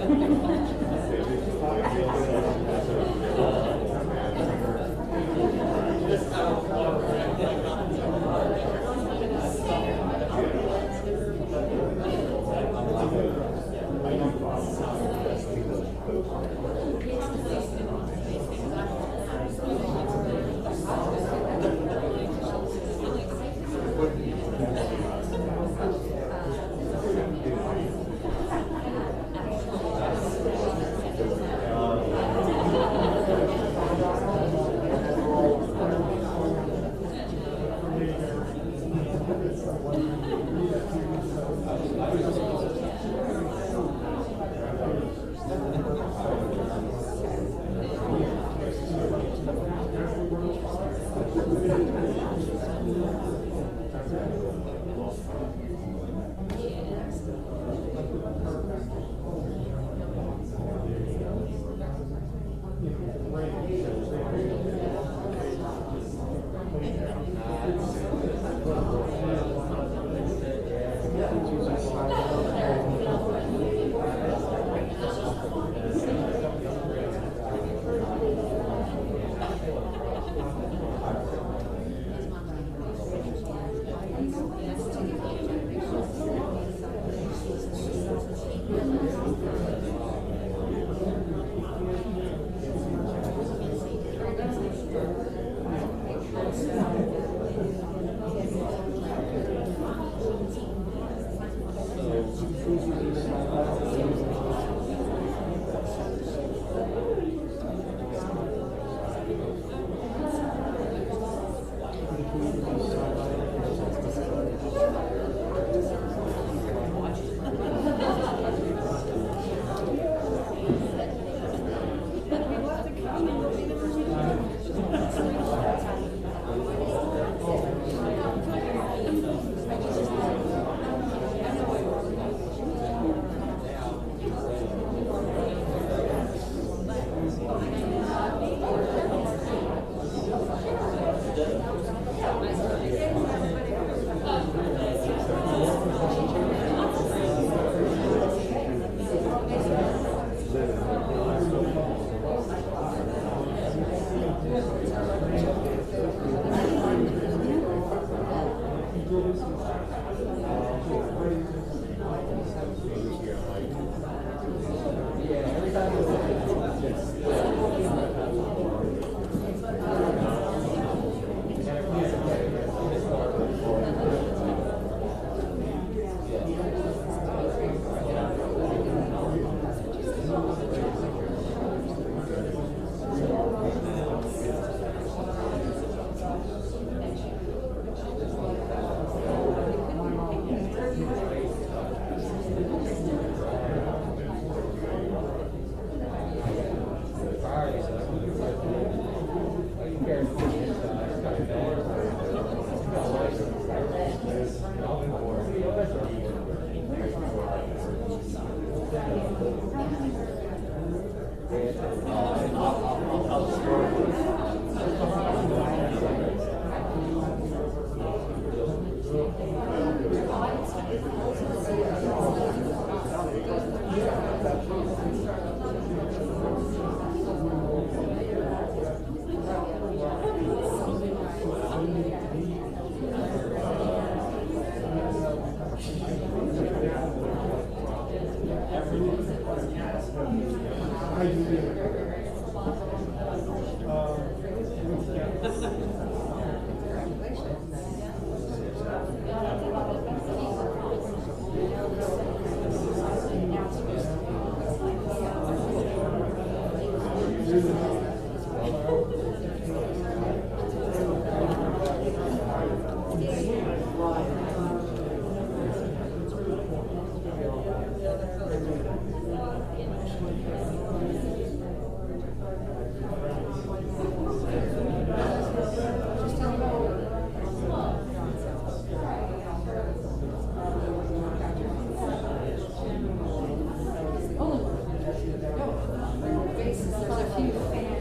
Other few.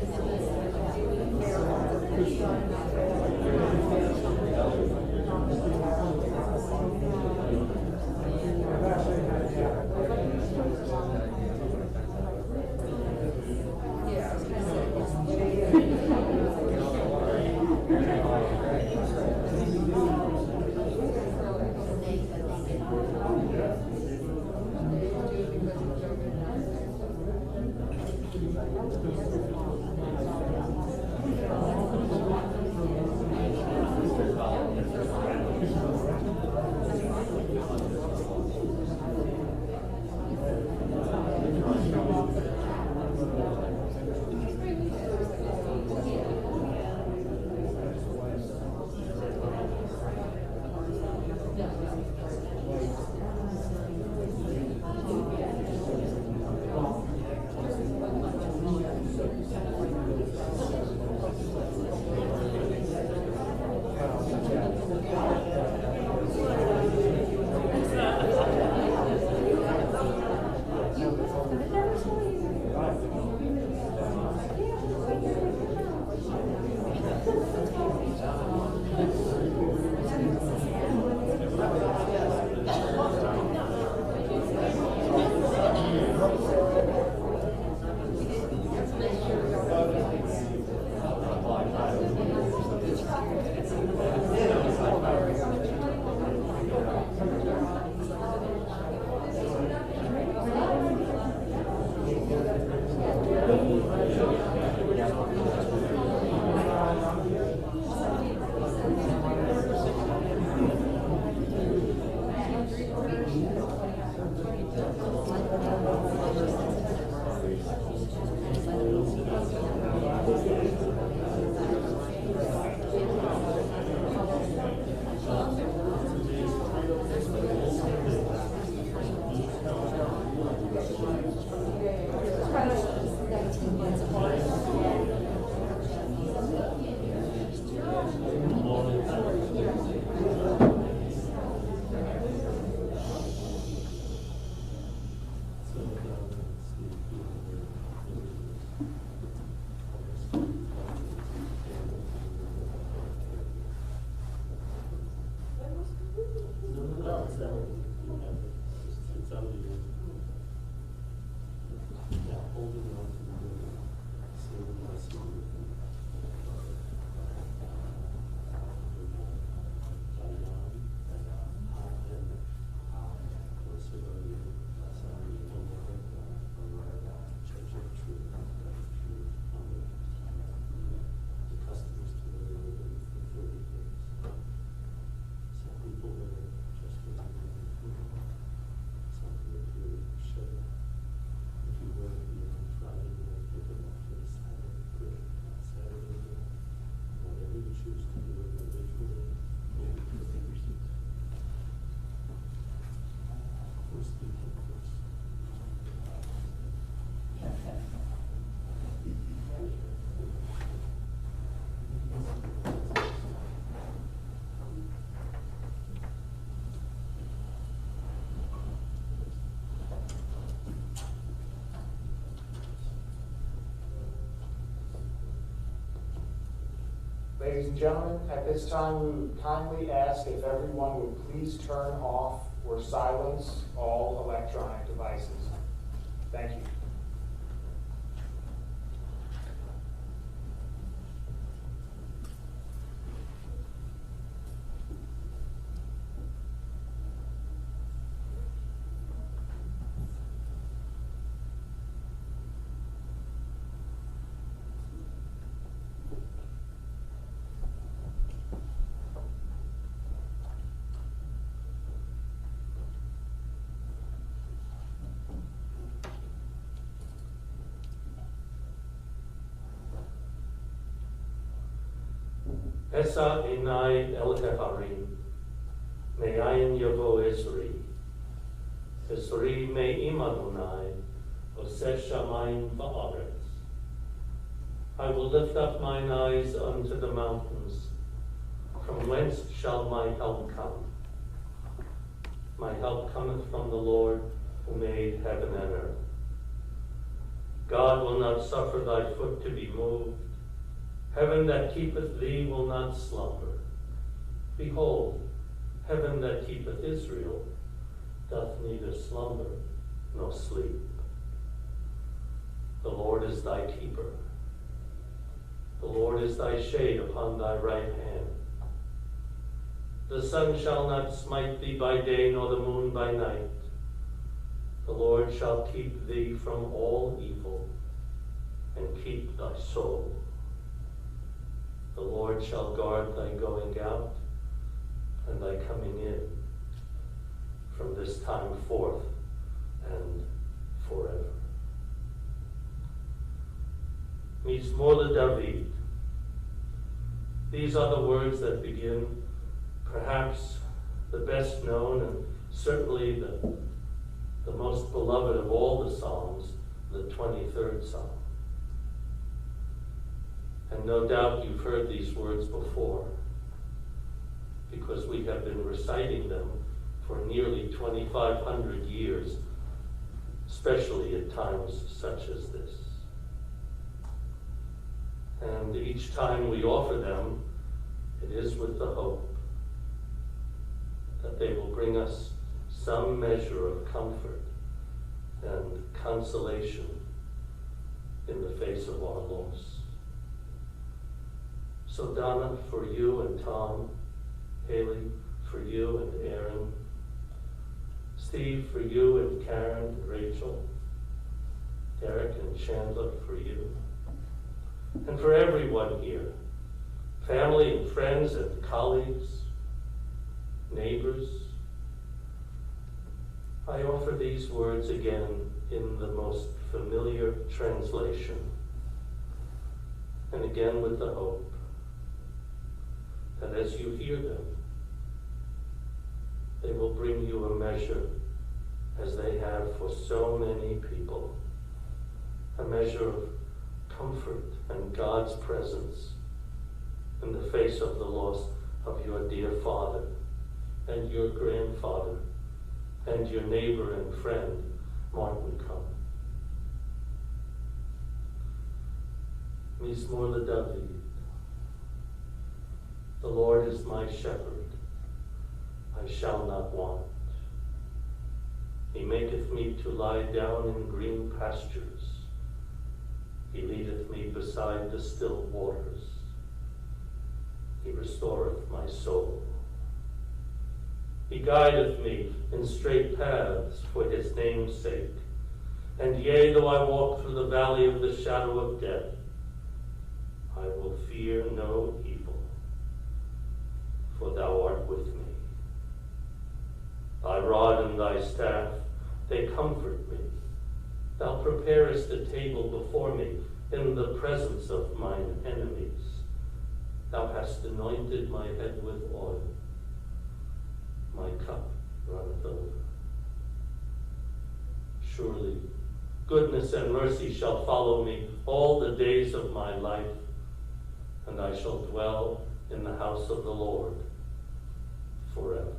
Ladies and gentlemen, at this time we would kindly ask if everyone would please turn off or silence all electronic devices. Thank you. Esa enai el heharim, me'ayin yavo Esri, Esri me'im Adonai, oseh shamayim va'aretz. I will lift up mine eyes unto the mountains, from whence shall my help come? My help cometh from the Lord, who made heaven and earth. God will not suffer thy foot to be moved. Heaven that keepeth thee will not slumber. Behold, heaven that keepeth Israel doth neither slumber nor sleep. The Lord is thy keeper. The Lord is thy shade upon thy right hand. The sun shall not smite thee by day, nor the moon by night. The Lord shall keep thee from all evil, and keep thy soul. The Lord shall guard thy going out and thy coming in from this time forth and forever. Mizmor David. These are the words that begin perhaps the best known and certainly the most beloved of all the Psalms, the 23rd Psalm. And no doubt you've heard these words before, because we have been reciting them for nearly 2,500 years, especially at times such as this. And each time we offer them, it is with the hope that they will bring us some measure of comfort and consolation in the face of our loss. So Donna, for you and Tom, Haley, for you and Aaron, Steve, for you and Karen and Rachel, Derek and Chandler, for you, and for everyone here, family and friends and colleagues, neighbors, I offer these words again in the most familiar translation, and again with the hope that as you hear them, they will bring you a measure, as they have for so many people, a measure of comfort and God's presence in the face of the loss of your dear father and your grandfather and your neighbor and friend, Martin Cohen. Mizmor David. The Lord is my shepherd, I shall not want. He maketh me to lie down in green pastures. He leadeth me beside the still waters. He restoreth my soul. He guideth me in straight paths for his name's sake. And yea, though I walk through the valley of the shadow of death, I will fear no evil, for thou art with me. Thy rod and thy staff, they comfort me. Thou preparest a table before me in the presence of mine enemies. Thou hast anointed my head with oil. My cup runneth over. Surely goodness and mercy shall follow me all the days of my life, and I shall dwell in the house of the Lord forever.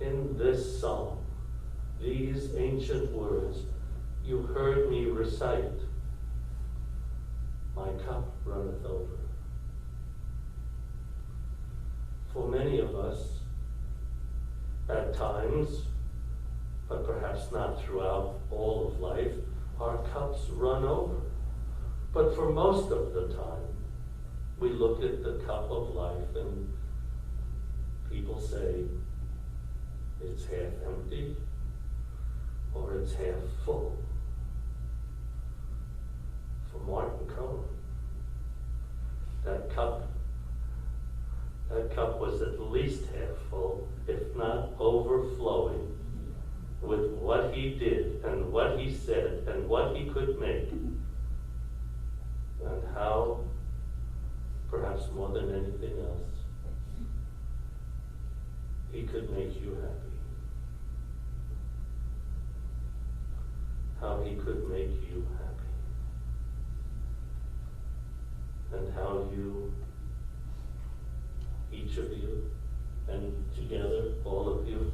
In this psalm, these ancient words you heard me recite my cup runneth over. For many of us, at times, but perhaps not throughout all of life, our cups run over. But for most of the time, we look at the cup of life and people say, it's half empty or it's half full. For Martin Cohen, that cup was at least half full, if not overflowing, with what he did and what he said and what he could make, and how, perhaps more than anything else, he could make you happy. How he could make you happy. And how you, each of you, and together, all of you,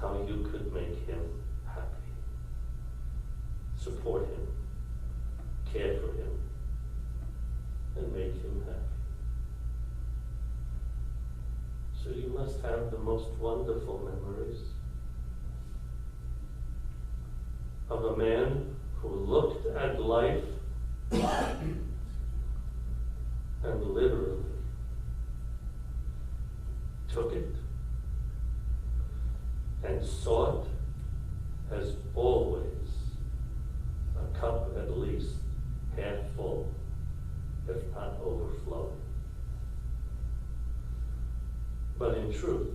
how you could make him happy. Support him, care for him, and make him happy. So you must have the most wonderful memories of a man who looked at life and literally took it and saw it as always a cup at least half full, if not overflowing. But in truth,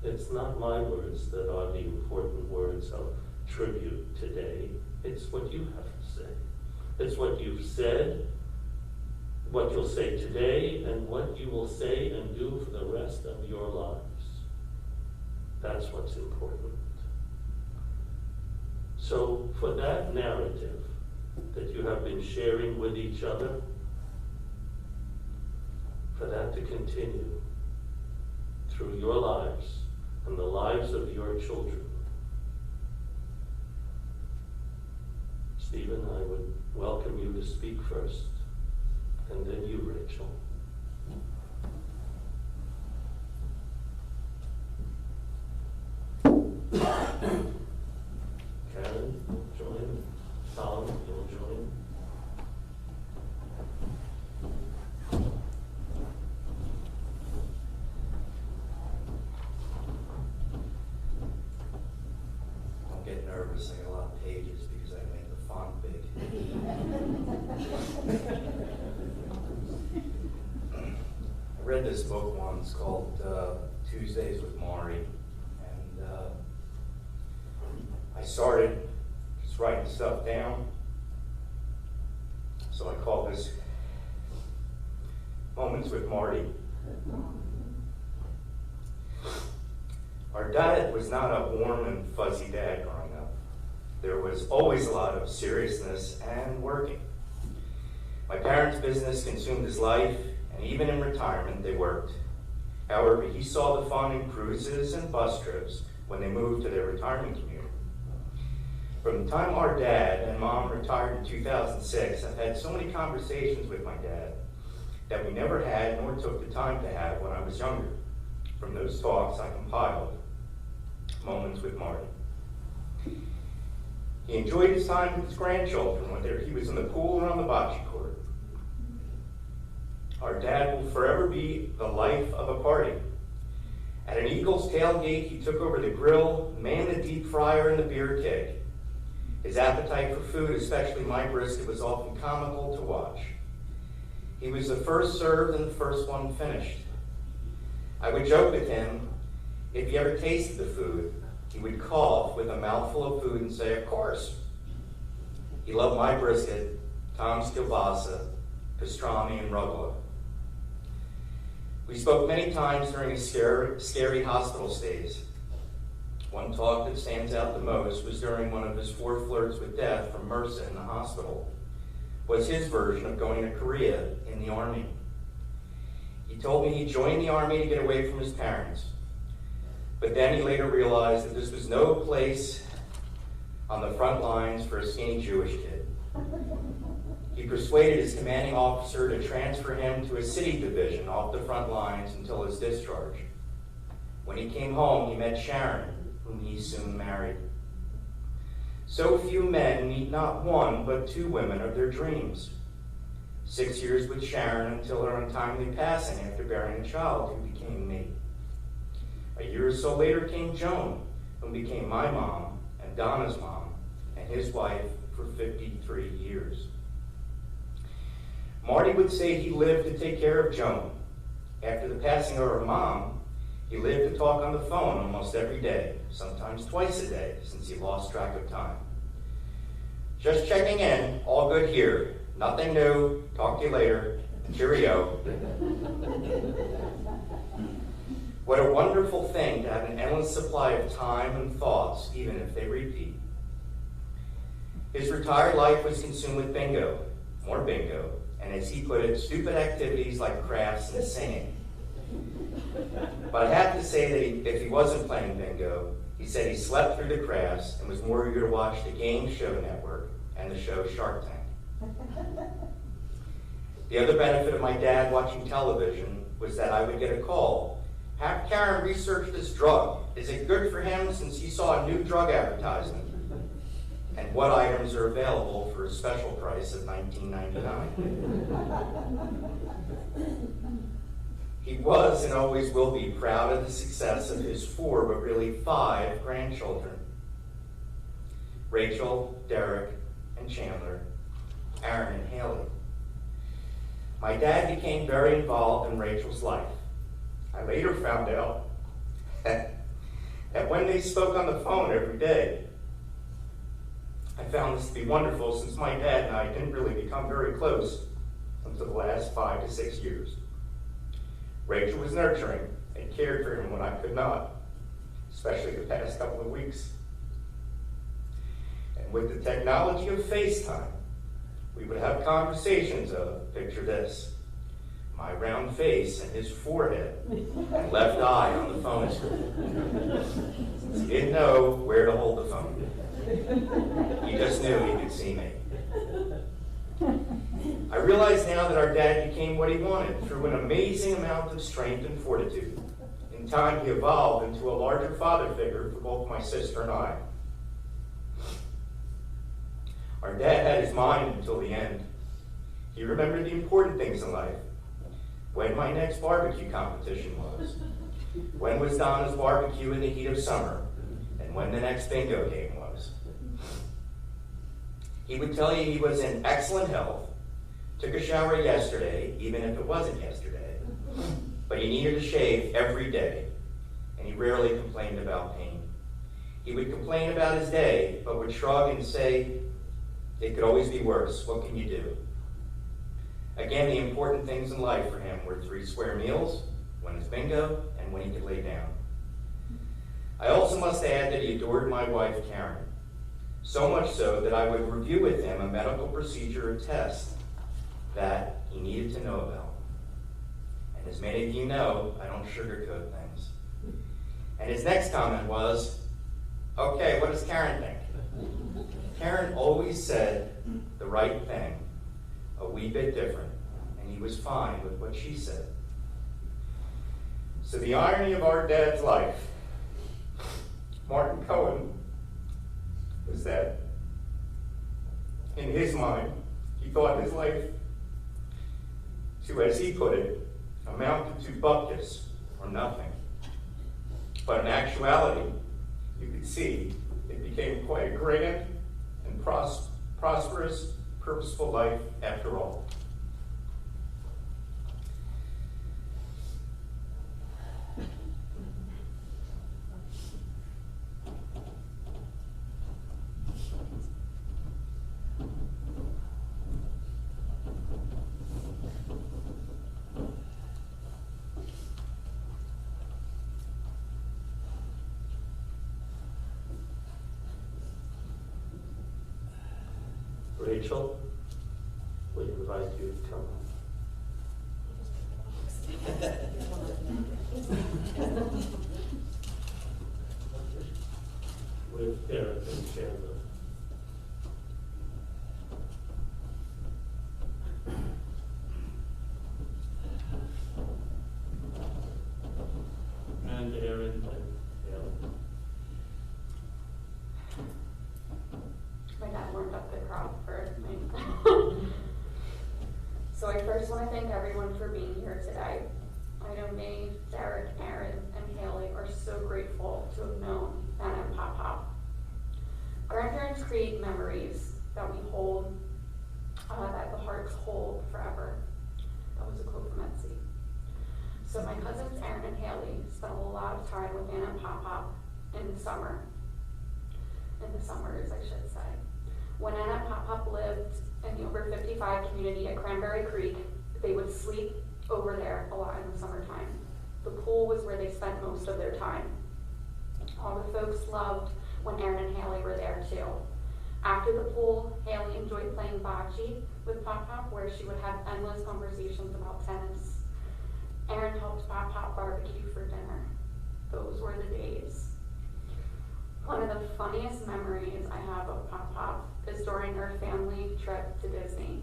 it's not my words that are the important words of tribute today. It's what you have to say. It's what you've said, what you'll say today, and what you will say and do for the rest of your lives. That's what's important. So for that narrative that you have been sharing with each other, for that to continue through your lives and the lives of your children, Stephen, I would welcome you to speak first, and then you, Rachel. Karen, you'll join. Tom, you'll join. Don't get nervous. I got a lot of pages because I made the font big. I read this book once called Tuesdays with Maury, and I started just writing stuff down. So I call this Moments with Marty. Our dad was not a warm and fuzzy dad growing up. There was always a lot of seriousness and working. My parents' business consumed his life, and even in retirement, they worked. However, he saw the fun in cruises and bus trips when they moved to their retirement community. From the time our dad and mom retired in 2006, I've had so many conversations with my dad that we never had nor took the time to have when I was younger. From those talks, I compiled Moments with Marty. He enjoyed his time with his grandchildren, whether he was in the pool or on the bocce court. Our dad will forever be the life of a party. At an Eagles tailgate, he took over the grill, manned the deep fryer and the beer keg. His appetite for food, especially my brisket, was often comical to watch. He was the first served and the first one finished. I would joke with him, if he ever tasted the food, he would cough with a mouthful of food and say, "Of course." He loved my brisket, Tom's kielbasa, pastrami, and rucola. We spoke many times during his scary hospital stays. One talk that stands out the most was during one of his 4 flirts with death from MRSA in the hospital. Was his version of going to Korea in the Army. He told me he joined the Army to get away from his parents. But then he later realized that this was no place on the front lines for a skinny Jewish kid. He persuaded his commanding officer to transfer him to a city division off the front lines until his discharge. When he came home, he met Sharon, whom he soon married. So few men meet not one, but two women of their dreams. 6 years with Sharon until her untimely passing after bearing a child who became me. A year or so later came Joan, who became my mom and Donna's mom, and his wife for 53 years. Marty would say he lived to take care of Joan. After the passing of her mom, he lived to talk on the phone almost every day, sometimes twice a day, since he lost track of time. Just checking in, all good here. Nothing new, talk to you later. Cheerio. What a wonderful thing to have an endless supply of time and thoughts, even if they repeat. His retired life was consumed with bingo, more bingo, and as he put it, stupid activities like crafts and singing. But I have to say that if he wasn't playing bingo, he said he slept through the crafts and was more eager to watch the Game Show Network and the show Shark Tank. The other benefit of my dad watching television was that I would get a call. Have Karen research this drug. Is it good for him since he saw a new drug advertisement? And what items are available for a special price of $19.99? He was and always will be proud of the success of his 4, but really 5 grandchildren. Rachel, Derek, and Chandler, Aaron and Haley. My dad became very involved in Rachel's life. I later found out that when they spoke on the phone every day, I found this to be wonderful since my dad and I didn't really become very close until the last 5 to 6 years. Rachel was nurturing and cared for him when I could not, especially the past couple of weeks. And with the technology of FaceTime, we would have conversations of, picture this, my round face and his forehead and left eye on the phone screen. Since he didn't know where to hold the phone. He just knew he could see me. I realize now that our dad became what he wanted through an amazing amount of strength and fortitude. In time, he evolved into a larger father figure for both my sister and I. Our dad had his mind until the end. He remembered the important things in life. When my next barbecue competition was. When was Donna's barbecue in the heat of summer? And when the next bingo game was. He would tell you he was in excellent health, took a shower yesterday, even if it wasn't yesterday, but he needed to shave every day, and he rarely complained about pain. He would complain about his day, but would shrug and say, it could always be worse. What can you do? Again, the important things in life for him were 3 square meals, when it's bingo, and when he could lay down. I also must add that he adored my wife, Karen. So much so that I would review with him a medical procedure or test that he needed to know about. And as many of you know, I don't sugarcoat things. And his next comment was, okay, what does Karen think? Karen always said the right thing, a wee bit different, and he was fine with what she said. So the irony of our dad's life, Martin Cohen, was that in his mind, he thought his life to, as he put it, amounted to bupkis or nothing. But in actuality, you could see it became quite a grand and prosperous, purposeful life after all. Rachel, we invite you to come. With Derek and Chandler. and Haley. My dad warmed up the crowd for me. So I first want to thank everyone for being here today. I know me, Derek, Aaron, and Haley are so grateful to have known Nana and Pop Pop. Grandparents create memories that we hold, that the hearts hold forever. That was a quote from Etsy. So my cousins Aaron and Haley spent a lot of time with Nana and Pop Pop in the summer. In the summers, I should say. When Nana and Pop Pop lived in the over 55 community at Cranberry Creek, they would sleep over there a lot in the summertime. The pool was where they spent most of their time. All the folks loved when Aaron and Haley were there too. After the pool, Haley enjoyed playing bocce with Pop Pop, where she would have endless conversations about tennis. Aaron helped Pop Pop barbecue for dinner. Those were the days. One of the funniest memories I have of Pop Pop is during our family trip to Disney.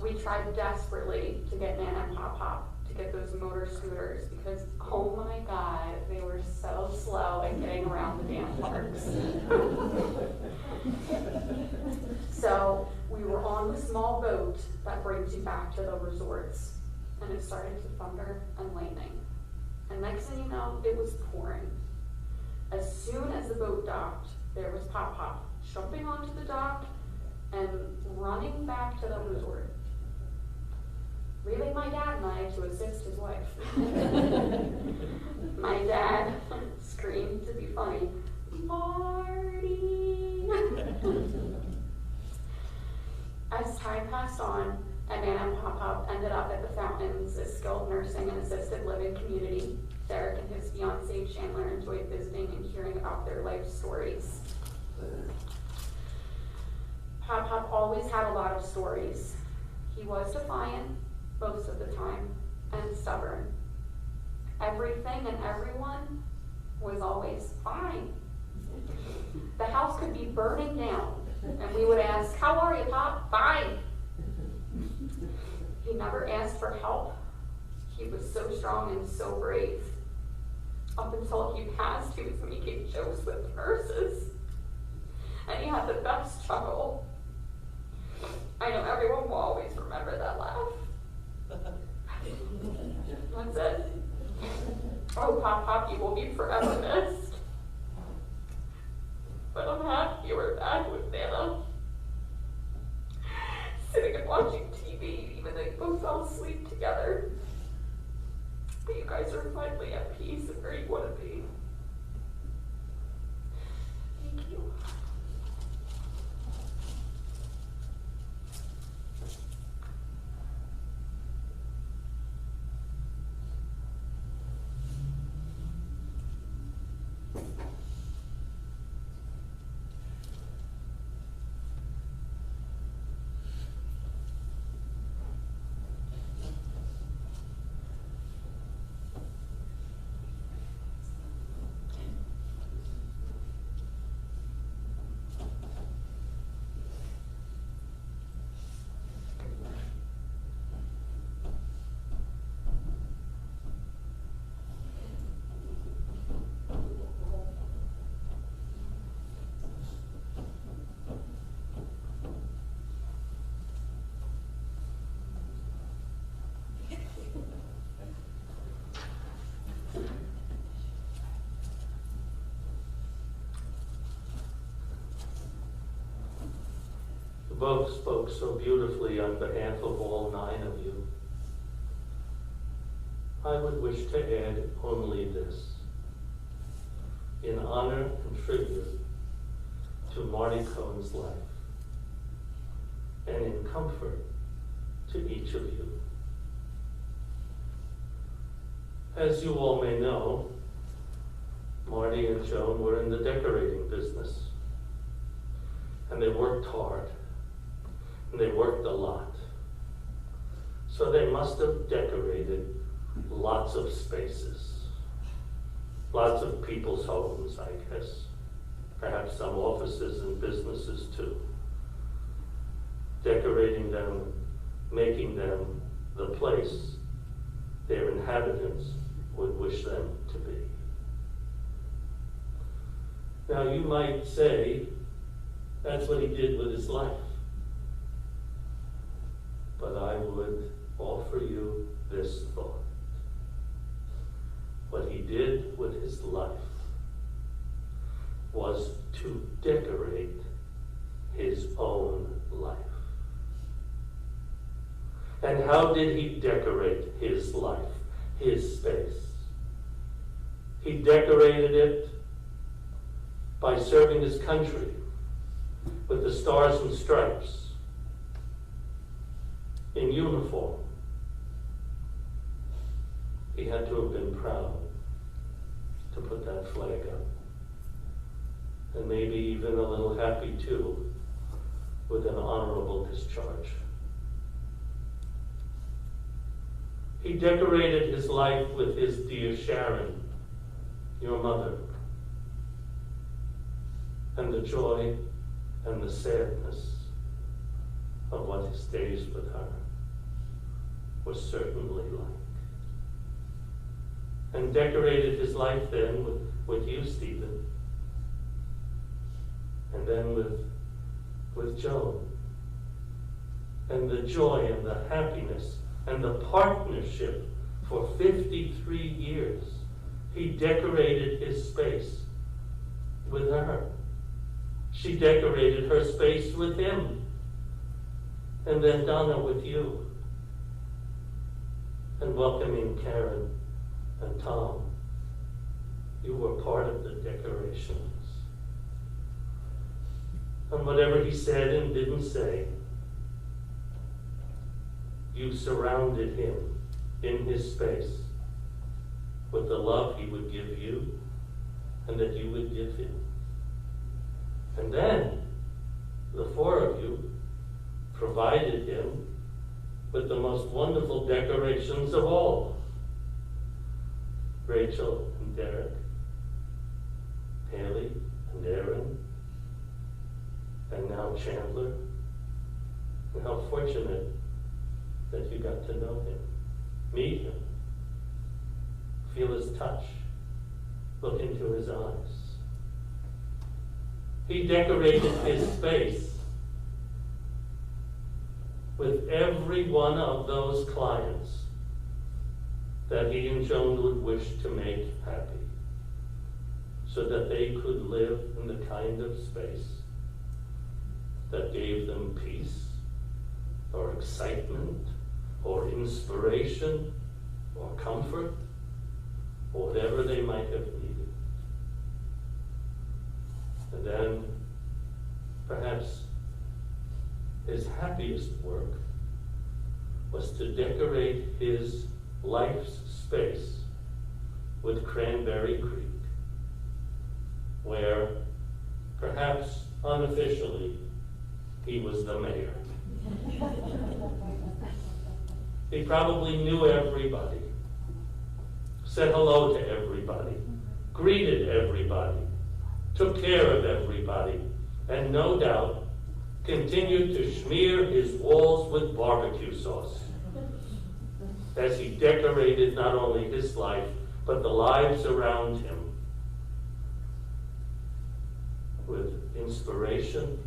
We tried desperately to get Nana and Pop Pop to get those motor scooters because, oh my God, they were so slow at getting around the damn parks. So we were on the small boat that brings you back to the resorts, and it started to thunder and lightning. And next thing you know, it was pouring. As soon as the boat docked, there was Pop Pop jumping onto the dock and running back to the resort, leaving my dad and I to assist his wife. My dad screamed to be funny, "Marty!" As time passed on, and Nana and Pop Pop ended up at the Fountains, a skilled nursing and assisted living community, Derek and his fiancée Chandler enjoyed visiting and hearing about their life stories. Pop Pop always had a lot of stories. He was defiant most of the time and stubborn. Everything and everyone was always fine. The house could be burning down, and we would ask, "How are you, Pop?" "Fine." He never asked for help. He was so strong and so brave. Up until he passed, he was making jokes with nurses. And he had the best chuckle. I know everyone will always remember that laugh. That's it. Oh, Pop Pop, you will be forever missed. But I'm happy you were back with Nana. Sitting and watching TV, even though you both fell asleep together. But you guys are finally at peace and where you want to be. Thank you. Both spoke so beautifully on behalf of all 9 of you. I would wish to add only this. In honor and tribute to Marty Cohen's life, and in comfort to each of you. As you all may know, Marty and Joan were in the decorating business, and they worked hard. And they worked a lot. So they must have decorated lots of spaces, lots of people's homes, I guess, perhaps some offices and businesses too. Decorating them, making them the place their inhabitants would wish them to be. Now you might say, that's what he did with his life. But I would offer you this thought. What he did with his life was to decorate his own life. And how did he decorate his life, his space? He decorated it by serving his country with the stars and stripes, in uniform. He had to have been proud to put that flag up. And maybe even a little happy too, with an honorable discharge. He decorated his life with his dear Sharon, your mother, and the joy and the sadness of what his days with her were certainly like. And decorated his life then with you, Stephen, and then with Joan, and the joy and the happiness and the partnership for 53 years. He decorated his space with her. She decorated her space with him. And then Donna with you. And welcoming Karen and Tom. You were part of the decorations. And whatever he said and didn't say, you surrounded him in his space with the love he would give you and that you would give him. And then the four of you provided him with the most wonderful decorations of all. Rachel and Derek, Haley and Aaron, and now Chandler. And how fortunate that you got to know him, meet him, feel his touch, look into his eyes. He decorated his space with every one of those clients that he and Joan would wish to make happy, so that they could live in the kind of space that gave them peace or excitement or inspiration or comfort or whatever they might have needed. And then perhaps his happiest work was to decorate his life's space with Cranberry Creek, where perhaps unofficially he was the mayor. He probably knew everybody, said hello to everybody, greeted everybody, took care of everybody, and no doubt continued to smear his walls with barbecue sauce as he decorated not only his life, but the lives around him with inspiration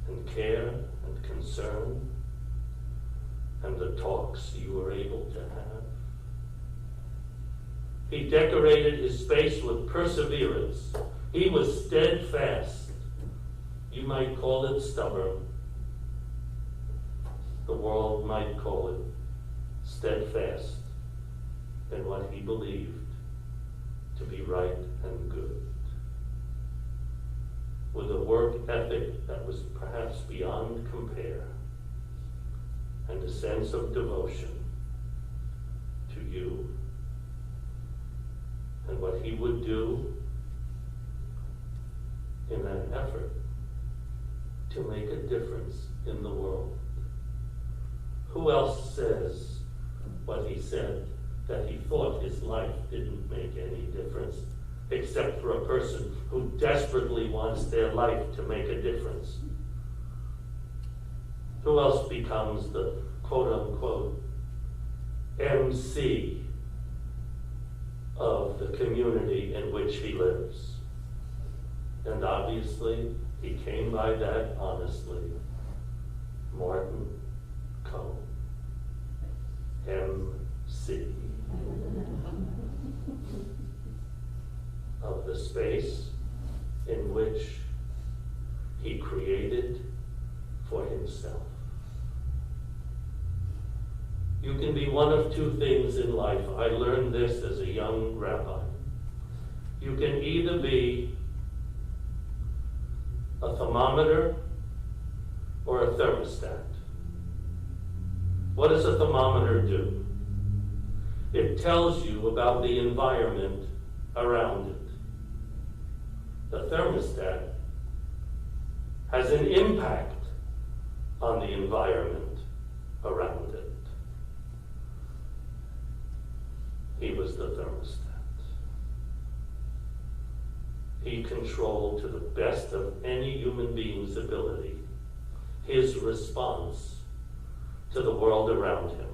and care and concern, and the talks you were able to have. He decorated his space with perseverance. He was steadfast. You might call it stubborn. The world might call it steadfast in what he believed to be right and good. With a work ethic that was perhaps beyond compare, and a sense of devotion to you and what he would do in an effort to make a difference in the world. Who else says what he said, that he thought his life didn't make any difference, except for a person who desperately wants their life to make a difference? Who else becomes the quote-unquote MC of of the community in which he lives. And obviously, he came by that honestly. Martin Cohen, MC, of the space in which he created for himself. You can be one of two things in life. I learned this as a young rabbi. You can either be a thermometer or a thermostat. What does a thermometer do? It tells you about the environment around it. The thermostat has an impact on the environment around it. He was the thermostat. He controlled, to the best of any human being's ability, his response to the world around him.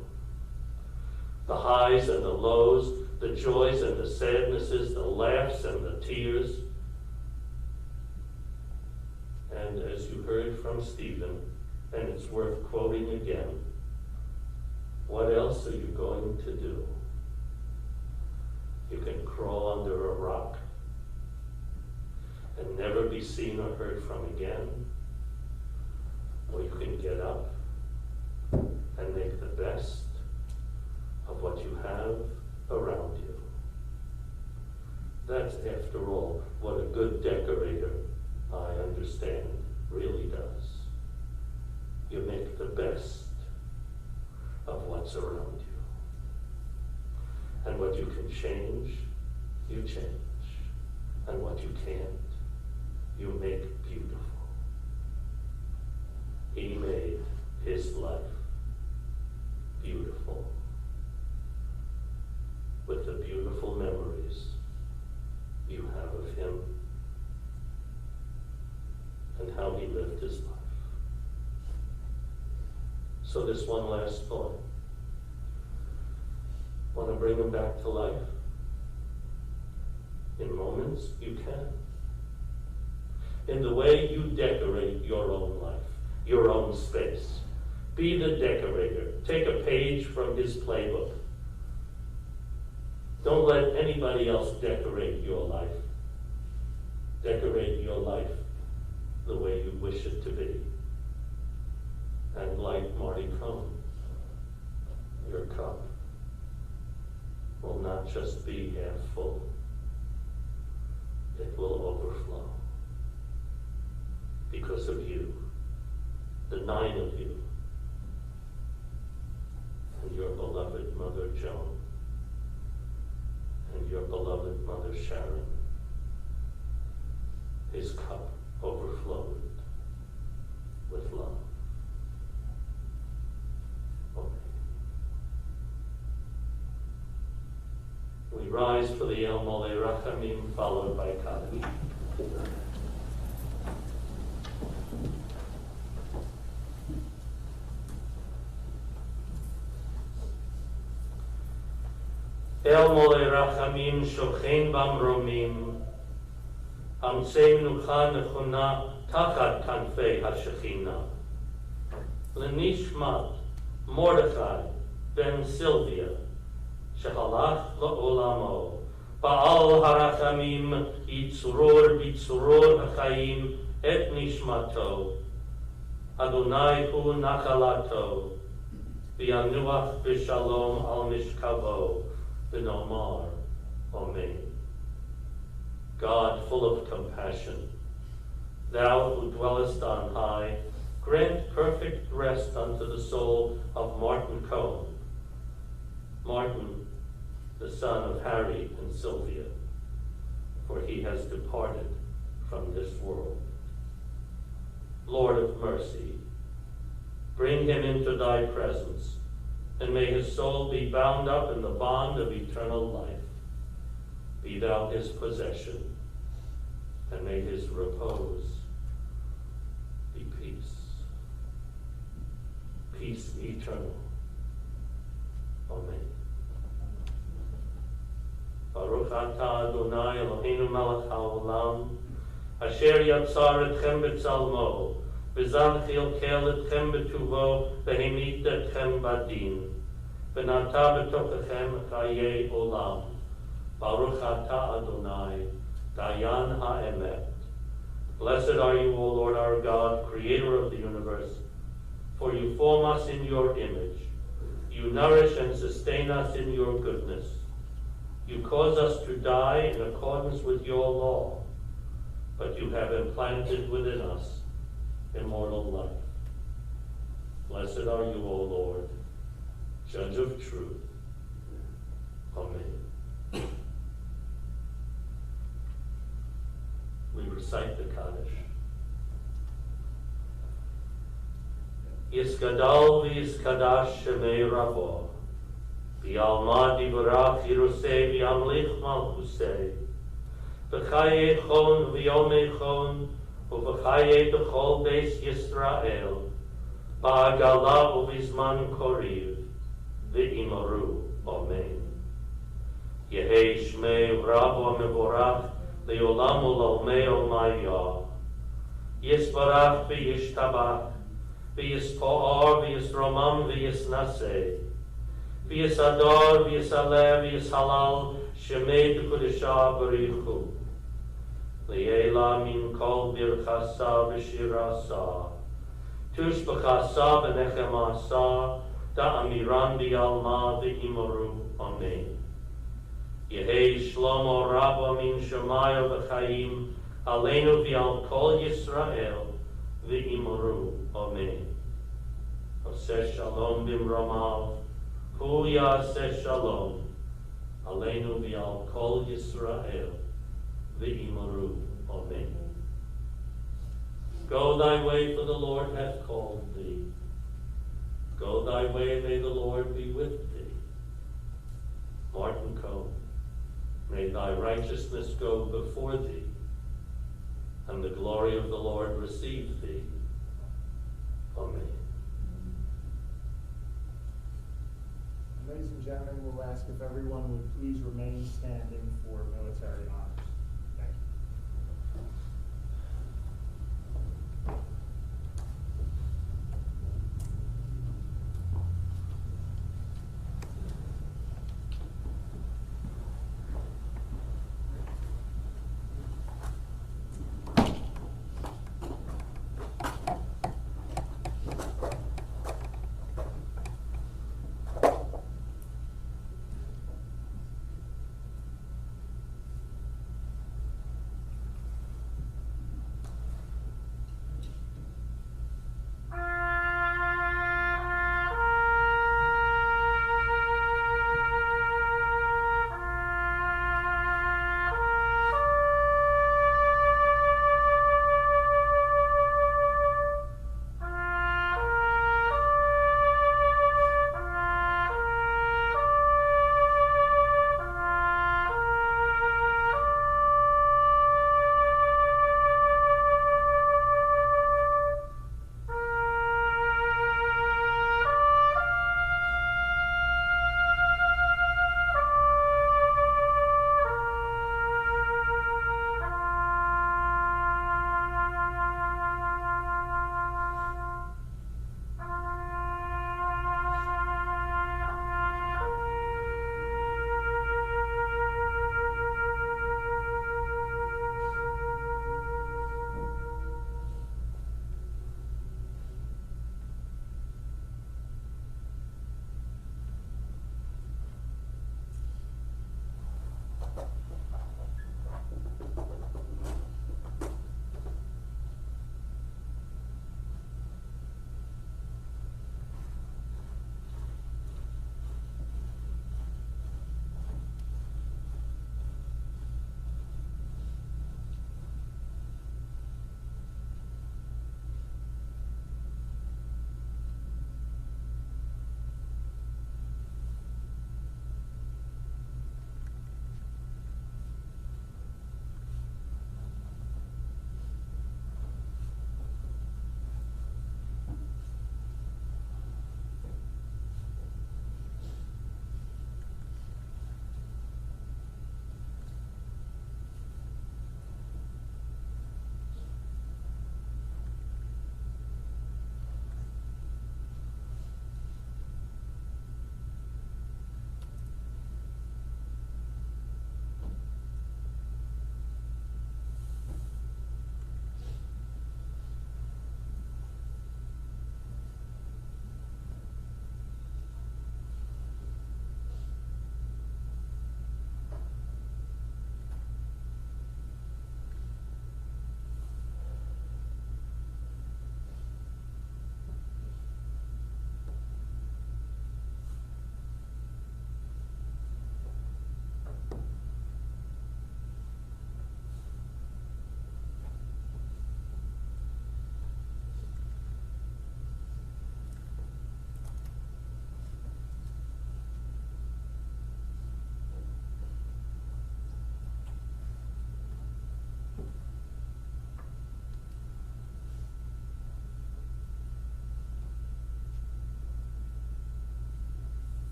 The highs and the lows, the joys and the sadnesses, the laughs and the tears. And as you heard from Stephen, and it's worth quoting again, what else are you going to do? You can crawl under a rock and never be seen or heard from again, or you can get up and make the best of what you have around you. That's, after all, what a good decorator, I understand, really does. You make the best of what's around you. And what you can change, you change. And what you can't, you make beautiful. He made his life beautiful with the beautiful memories you have of him and how he lived his life. So this one last thought. Want to bring him back to life? In moments, you can. In the way you decorate your own life, your own space. Be the decorator. Take a page from his playbook. Don't let anybody else decorate your life. Decorate your life the way you wish it to be. And like Marty Cohen, your cup will not just be half full, it will overflow. Because of you, the 9 of you, and your beloved mother Joan, and your beloved mother Sharon. His cup overflowed with love. Amen. We rise for the El Mole Rachamim, followed by Kaddish. El Mole Rachamim Shochein Bamromim Amsei Nucha Nechuna Tachat Kanfei HaShechina Lenishmat Mordechai Ben Sylvia Shehalach La'olamo Ba'al Harachamim Yitzuror Bitzuror HaChaim Et Nishmato Adonai Hu Nachalato V'yanuach B'Shalom Al Mishkavo B'nomar, Amen. God, full of compassion, thou who dwellest on high, grant perfect rest unto the soul of Martin Cohen. Martin, the son of Harry and Sylvia, for he has departed from this world. Lord of mercy, bring him into thy presence, and may his soul be bound up in the bond of eternal life. Be thou his possession, and may his repose be peace. Peace eternal. Amen. Baruch Atah Adonai Eloheinu melech haolam, asher yatzar etchem b'tzalmo, v'zanchil kel etchem b'tuvo, v'hemit etchem badin, v'nata b'tokechem chayei olam. Baruch Atah Adonai, Dayan ha'emet. Blessed are you, O Lord our God, creator of the universe, for you form us in your image. You nourish and sustain us in your goodness. You cause us to die in accordance with your law, but you have implanted within us immortal life. Blessed are you, O Lord, Judge of truth. Amen. We recite the Kaddish. Yiskadal v'yiskadash shemei ravo, v'yalma divarach yirusei v'yamlich malchusei, v'chaye chon v'yomei chon, u'v'chaye b'chol beis Yisrael, ba'agala u'v'zman koriv, v'imoru. Amen. Yehei shmei ravo mevorach, le'olam u'l'olmei omayah, yisbarach v'yishtabach, v'yispo'or, v'yisromam, v'yisnaseh, v'yisador, v'yisaleh, v'yishalal, shemei b'kudeshah b'richu, le'ela min kol birchasa v'shirasa, tush b'chasa v'nechemasa, da'amiran b'yalma v'imoru. Amen. Yehei shlomo rabba min shemaya v'chaim, aleinu v'al kol Yisrael, v'imoru. Amen. Oseh shalom b'mromav, hu yaseh shalom, aleinu v'al kol Yisrael, v'imoru. Amen. Go thy way, for the Lord hath called thee. Go thy way, may the Lord be with thee. Martin Cohen. May thy righteousness go before thee, and the glory of the Lord receive thee. Amen. Ladies and gentlemen, we'll ask if everyone would please remain standing for military honors. Thank you.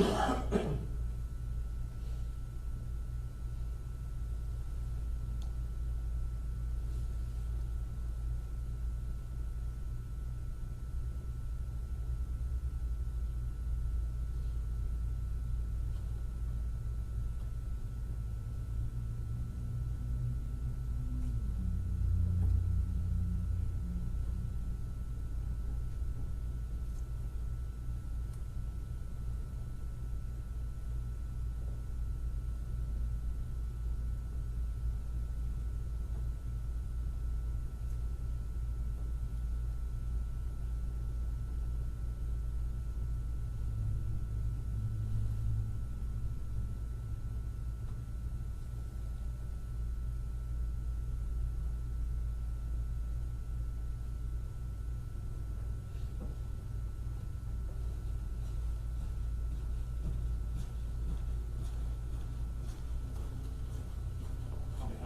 On behalf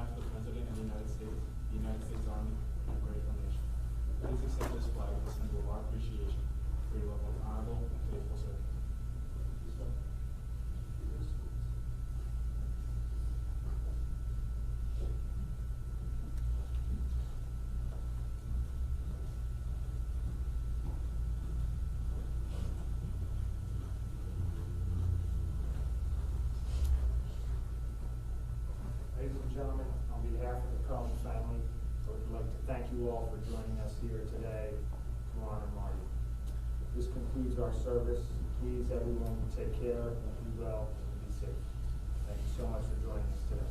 of the President of the United States Army, and grateful nation, please accept this flag as a symbol of our appreciation for your level of honorable and faithful service. Ladies and gentlemen, on behalf of the Cohen family, I would like to thank you all for joining us here today to honor Marty. This concludes our service. Please, everyone, take care, be well, and be safe. Thank you so much for joining us today.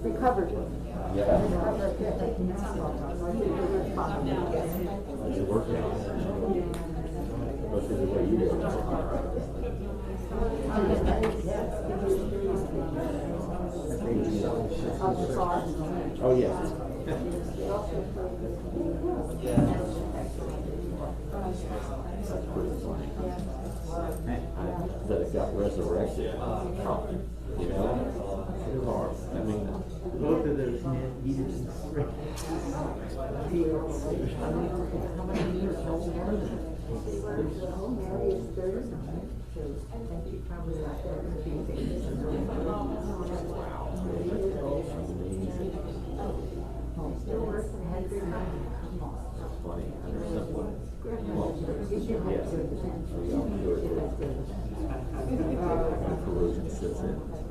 Recovered. Yeah. Recovered. It's working out. Especially the way you do it. Oh, yeah. That's pretty funny. That it got resurrected. You know? It's hard. I mean, both of those men eated some frick. How many years old were they? Mary is 39, so I think she probably got there to be babies. Still working, had three months. Funny, there's someone. Corrosion sits in.